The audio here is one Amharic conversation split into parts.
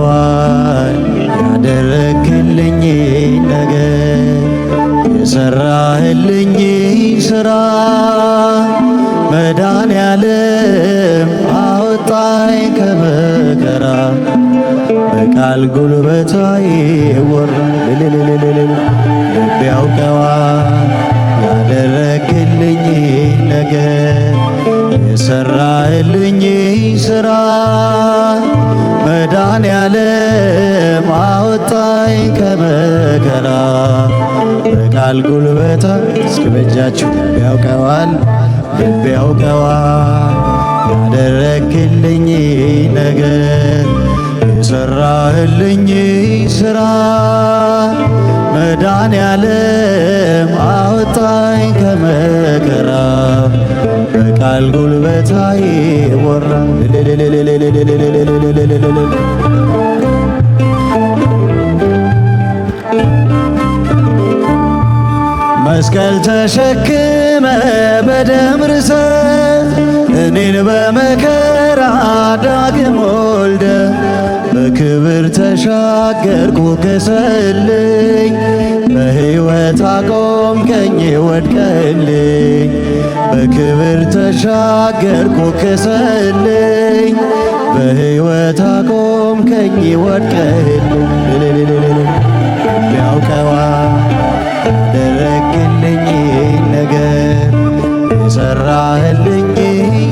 ያውቀዋል ያደረክልኝ ነገር የሰራህልኝ ሥራ መድኃኔዓለም አወጣኝ ከመከራ በቃል ጉልበቷ ይወራል ልብ ያውቀዋል ያደረክልኝ ነገር የሰራህልኝ ሥራ መድኃኔዓለም አወጣኝ ከመከራ በቃል ጉልበቷ እስኪ በእጃችሁ ያውቀዋል ልብ ያውቀዋል ያደረክልኝ ነገር የሰራህልኝ ሥራ መድኃኔዓለም አወጣኝ ከመከራ በቃል ጉልበታ ይወራል መስቀል ተሸክመ በደም ርሰ እኔን በመከራ ዳግም ወልደ በክብር ተሻገርኩ ከሰልኝ በሕይወት አቆምከኝ ወድቀልኝ በክብር ተሻገርኩ ከሰልኝ በሕይወት አቆምከኝ ወድቀልኝ ያውቀዋል ያደረክልኝ ነገር የሰራህልኝ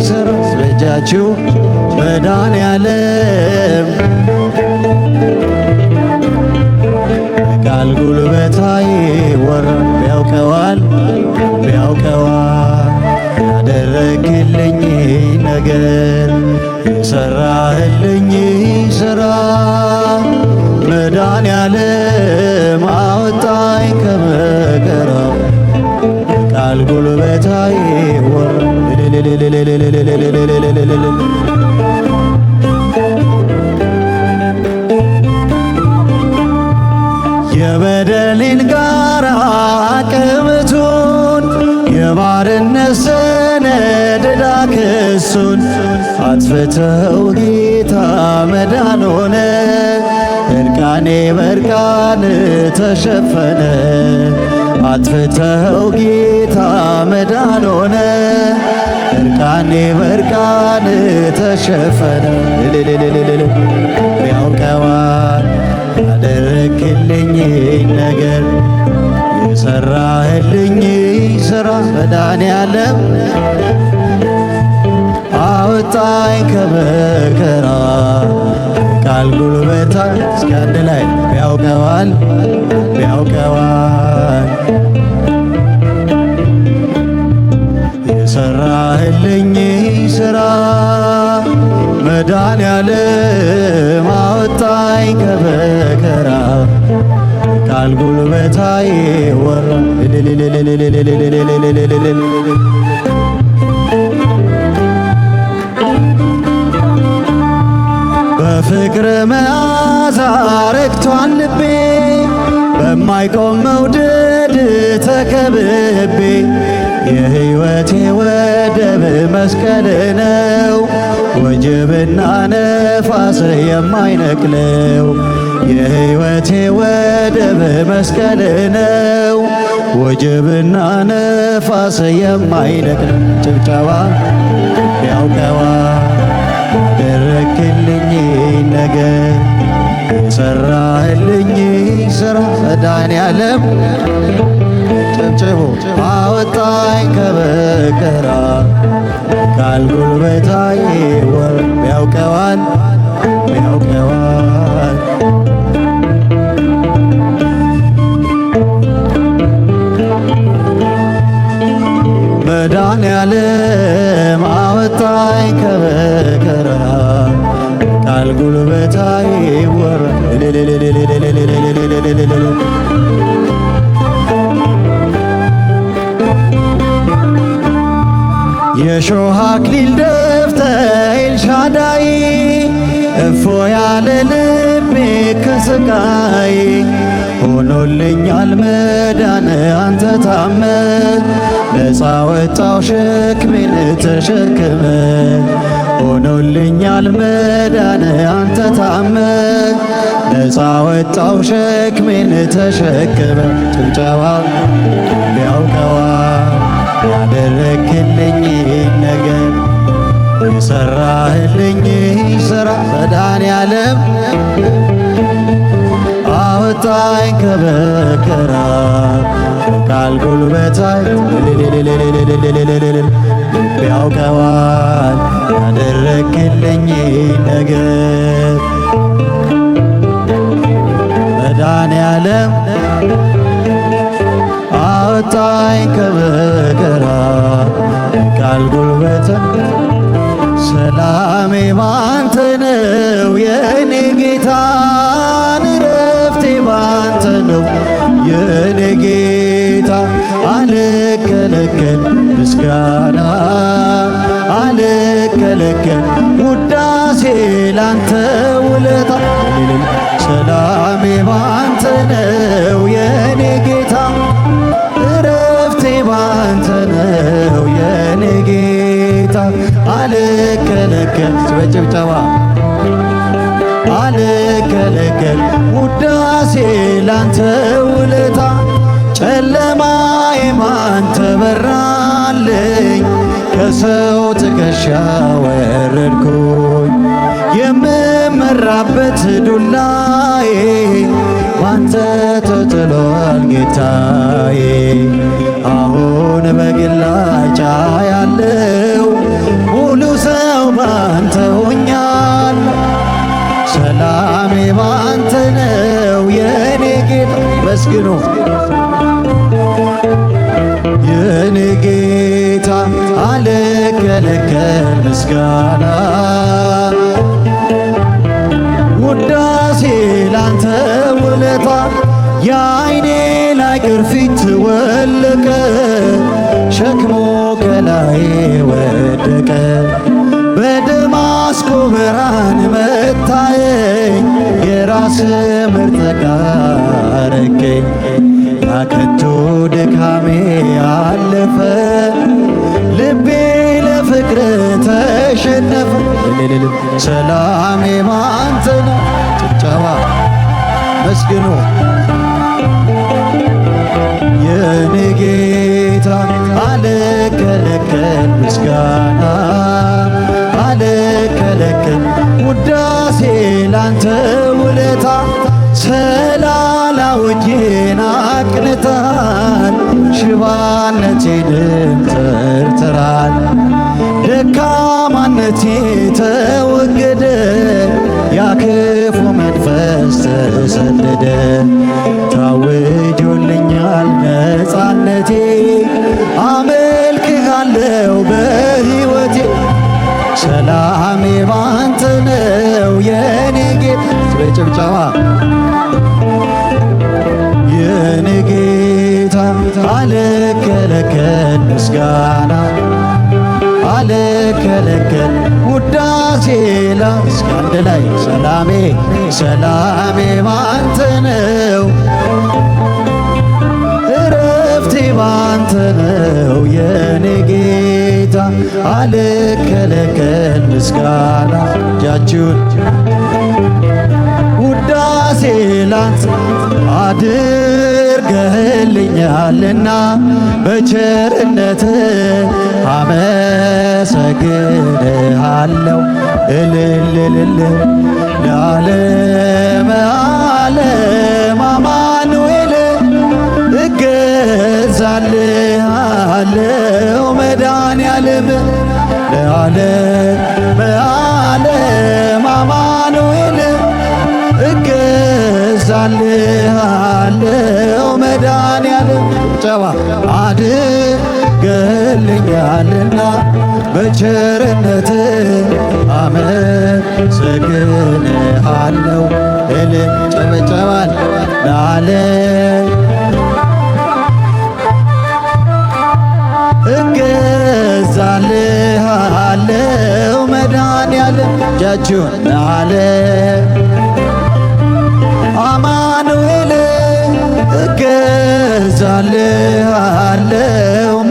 ሥራ በእጃችሁ መድኃኔዓለም በቃል ጉልበታ ይወራል ያውቀዋል ያደረክልኝ ነገር የሰራህልኝ ሥራ መድኃኔዓለም አወጣኝ ከመከራ በቃል ጉልበታ ይወራል የበደሌን ጋራ አቀበቱን የባርነት ሰነድ ዕዳ ክሱን አጥፍተው ጌታ መዳን ሆነ እርቃኔ በእርቃን ተሸፈነ አጥፍተው ጌታ መዳን ሆነ እርቃኔ በእርቃን ተሸፈነ ያውቀዋል ያደረክልኝ ነገር የሰራህልኝ ሥራ መድኃኔዓለም አወጣኝ ከመከራ ቃል ጉልበታ እስኪ አንድ ላይ ያውቀዋል የሰራህልኝ ሥራ መድኃኔዓለም አወጣኝ ከመከራ ቃል ጉልበታ ይወራል በፍቅር መዓዛ ረክቷል ልቤ በማይቆም መውደድ ተከብቤ የሕይወቴ ወደብ መስቀል ነው ወጀብና ነፋስ የማይነቅለው የሕይወቴ ወደብ መስቀል ነው ወጀብና ነፋስ የማይነቅለው ጭብጨባ ያውቀዋል ያደረክልኝ ነገር የሰራህልኝ ሥራ መድኃኔዓለም ጨብጭቡ አወጣኝ ከመከራ ቃል ጉልበታ ይወራል ያውቀዋል መድኃኔዓለም አወጣኝ ከመከራ ቃል ጉልበታ ይወራል የሾህ አክሊል ደፍተህ ኤልሻዳይ እፎ ያለ ልቤ ከስቃይ ሆኖልኛል መዳን አንተ ታመ ነፃ ወጣው ሸክሜን ተሸክመ ሆኖ ሆኖልኛል መዳን አንተ ታመ ነፃ ወጣው ሸክሜን ተሸክመ ጭብጨባ ቢያውቀዋ ያደረክልኝ ነገር የሰራህልኝ ስራ መድኃኔዓለም አወጣኝ ከመከራ ቃል ጉልበታይ ቢያውቀዋል ያደረክልኝ ነገር መድኃኔዓለም አወጣኝ ከመከራ ቃል ጉልበታይ ሰላሜ ባንተ ነው የኔ ጌታ እረፍቴ ባንተ ነው የኔ ጌታ አልከለከል ምስጋና አልከለከል ውዳሴ ላንተ ውለታ ሰላሜ ባንተ ነው የኔ ጌታ እረፍቴ ባንተ ነው የኔ ጌታ አልከለከል በጭብጨባ አልከለከል ውዳሴ ላንተ ውለታ ጨለማዬም አንተ በራልኝ ከሰው ትከሻ ወረድኩኝ የምመራበት ዱላዬ ባንተ ተጥሏል ጌታዬ አሁን በግላጫ ያለው ሙሉ ሰው ባንተ ሆኛለሁ ሰላሜ ባንተ ነው የኔ ጌታ መስግኑ የኔ ጌታ አልከለከል ምስጋና ውዳሴ ላንተ ውለታ የዓይኔ ላይ ቅርፊት ወለቀ ሸክሞ ከላይ ወደቀ በደማስቆ ብርሃን መታየኝ የራስ ምርጥ አረገኝ ያከንቱ ድካሜ አለፈ ልቤ ለፍቅር ተሸነፈ ሰላሜ ባንተ ነው ጭብጨባ መስግኑ የኔ ጌታ አልከለከል ምስጋና አልከለከል ውዳሴ ላንተ ውለታ ሰላላውጄን አቅንተሃል ሽባነቴንም ተርትራል ደካማነቴ ተወገደ ያክፉ መንፈስ ተሰደደ ታውጆልኛል ነፃነቴ አመልክሃለሁ በሕይወቴ ሰላሜ ባንተ ነው የኔ ጌታ በጭብጨባ የኔ ጌታ አልከለከል ምስጋና አልከለከል ውዳሴ ላንተ አንድ ላይ ሰላሜ ሰላሜ ባንተ ነው እረፍቴ ባንተ ነው የኔ ጌታ አልከለከል ምስጋና እጃችሁን ውዳሴ ላንተ አድርገህልኛልና በቸርነት አመሰግንሃለሁ እልልልል ለዓለም ዓለም አማኑኤል እገዛልሃለሁ መድኃኔዓለም ለዓለም ዓለም አማኑኤል እገዛልሃለሁ መድኃኔዓለም ጨዋ አድርገህልኛልና በቸርነት አመሰግንሃለሁ ጨበጨባል ለዓለም እገዛልሃለሁ መድኃኔዓለም እጃችሁን ለዓለም አማኑኤል እገዛልሃለሁ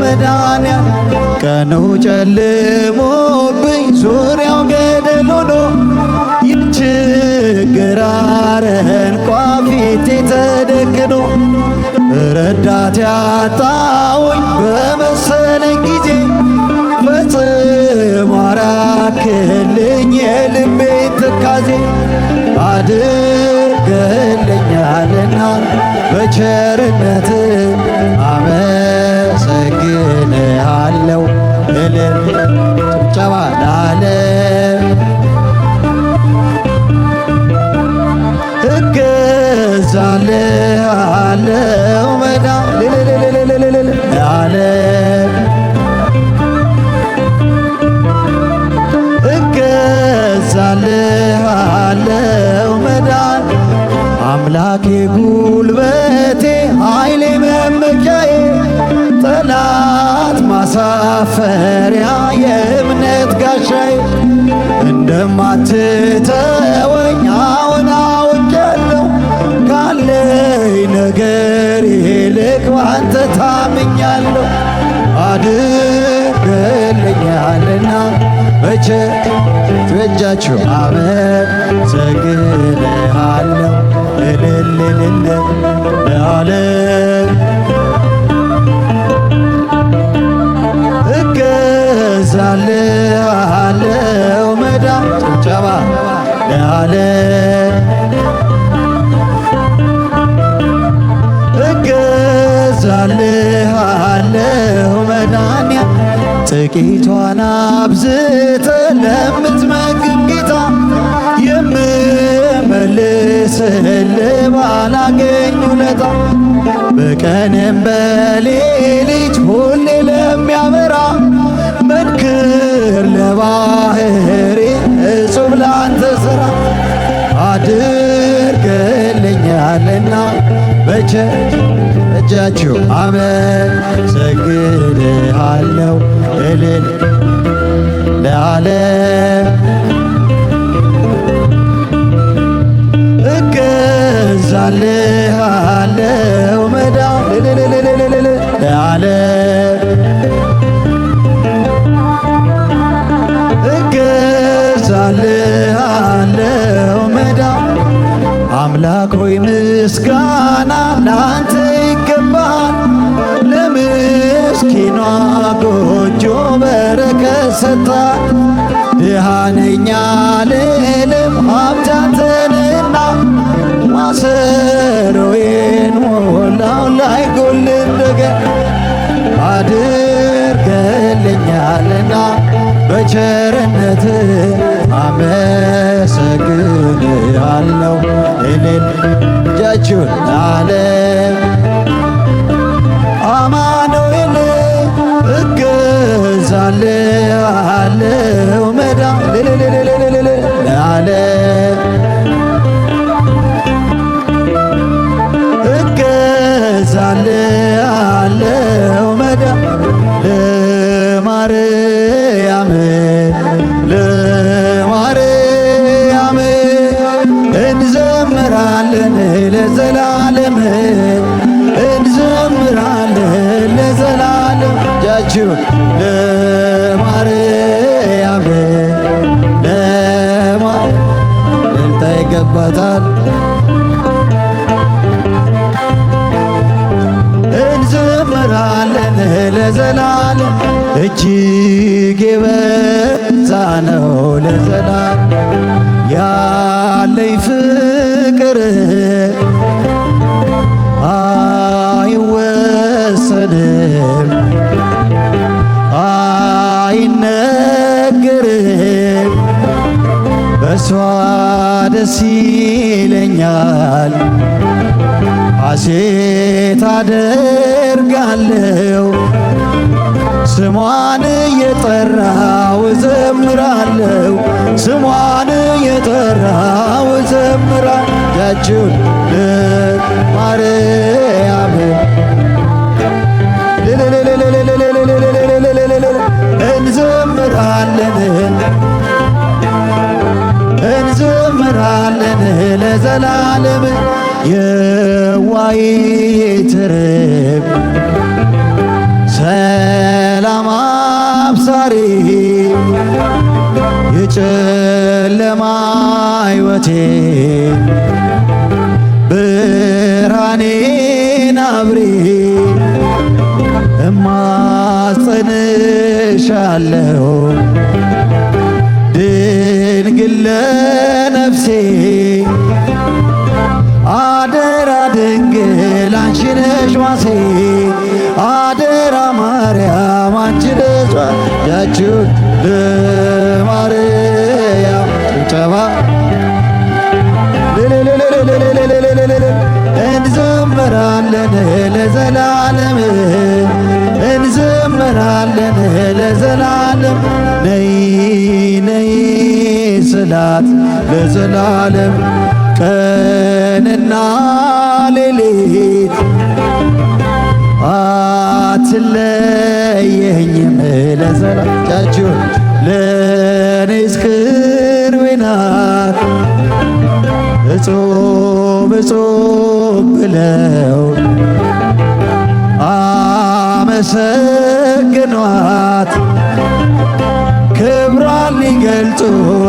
መድኃኔዓለም ቀኑ ጨልሞብኝ ዙሪያው ገደል ረዳት ያጣውኝ በመሰለኝ ጊዜ ፈጽሞ አራክልኝ የልቤን ትካዜ። አድርገልኛልና በቸርነት አመሰግንሃለሁ። እልል ጭብጨባ ለዓለም እገዛልሃለሁ መድኃኔዓለም ለዓለም እገዛልሃለሁ መድኃኔዓለም አምላኬ ጉልበቴ ኃይሌ መመኪያዬ ጠላት ማሳፈሪያ የእምነት ጋሻዬ እንደማትተወኝ አሁን አውቄያለሁ ካለኝ ነገር ይልቅ ባንተ ታምኛለሁ። አድርገልኛልና በእጃችሁ አመሰግንሃለሁ። እልል ለዓለም እገዛልሃለሁ መድኃኔዓለም ጭብጨባ ለዓለም እገዛልሃለሁ መድኃኔዓለም ጥቂቷን አብዝተ ለምትመግብ ጌታ የምመልስልህ ባላገኝ ውለታ በቀንም በሌሊት ሁሌ ለሚያበራ መንክር ለባህሪ እጹብ ላንተ ሥራ አድርገልኛልና በእጃችሁ አመሰግንሃለሁ። እልል ለዓለም እገዛልሃለሁ መድኃኔዓለም ለዓለም እገዛልሃለሁ መድኃኔዓለም አምላክ ሆይ ምስጋና ላንተ ይገባል። ለምስኪኗ ጎጆ በረከት ሰጥተሃል። ድሃ ነኝ አልልም ሀብት ያንተንና ማሰሮዬን ሞላው ላይጎድል ነገር አድርገልኛልና በቸርነት አመሰግንሃለሁ። እልል እጃችሁን ለዓለም አማኑኤል እገዛልሃለሁ መድኃኔዓለም ለዓለም እገዛልሃለሁ መድኃኔዓለም ለማርያም እንዘምራለን ለዘላለም እንዘምራለን ለዘላለም እጃችሁን ለማርያም እልልታ ይገባታል። እንዘምራለን ለዘላለም እጅግ የበዛ ነው ለዘላለም ያለኝ ፍቅር አይወሰንም አይነገርም በሷ ደስ ይለኛል ሐሴት አደርጋለሁ ስሟን እየጠራው እዘምራለሁ ስሟን እየጠራው እዘምራለሁ እጃችሁን ለማርያም እንዘምራለን ለዘላለም የዋይት ርግብ ሰላም አብሳሪ የጨለማ ሕይወቴ ብርሃኔ ዓይኔን አብሪ እማጸንሻለሁ ድንግል ለነፍሴ አደራ ድንግል አንቺ ነሽ ዋሴ አደራ ማርያም አንቺ ነሽ ያችሁን ለማርያም ጭብጨባ እንዘምራለን ለዘላለም እንዘምራለን ለዘላለም ነይ ነይ ስላት ለዘላለም ቀንና ሌሊት አትለየኝም ለዘላለም ለኔስ ቅርቤ ናት እጾም እጾም ብለው አመሰግኗት ክብሯን ሊገልጡ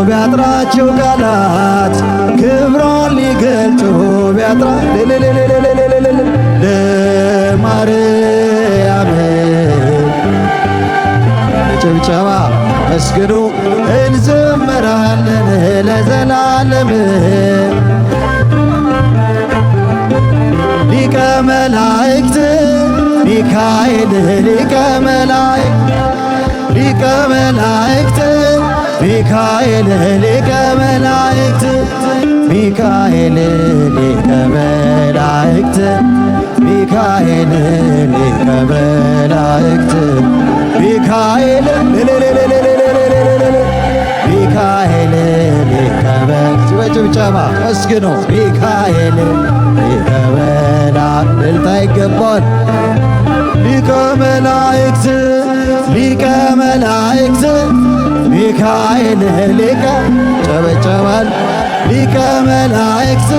ቢያጥራቸው ቃላት ክብሯን ሊገልጡ ቢያጥራ ለማርያም ጭብጨባ መስግኑ እንዘምራለን ለዘላለም ሊቀ መላእክት ሚካኤል ሊቀ መላእክት ሚካኤል ሊቀ መላእክት ሚካኤል ሊቀ መላእክት ሚካኤል ሊቀ መላእክት ሚካኤል ሚካኤል ሊቀ መላእክት በጭብጨባ መስግኖ ሚካኤል ሊቀ መላእክት እልልታ ይገባል ሊቀ መላእክት ሚካኤል ሊቀ ጨበጨባል ሊቀ መላእክት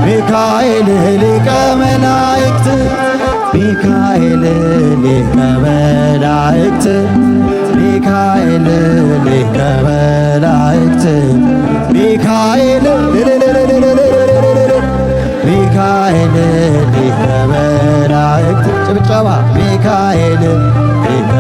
ሚካኤል ሊቀ መላእክት ሚካኤል ሊቀ መላእክት ሚካኤል ሊቀ መላእክት ሚካኤል ሚካኤል ሊቀ መላእክት ጭብጨባ ሚካኤል ሊቀ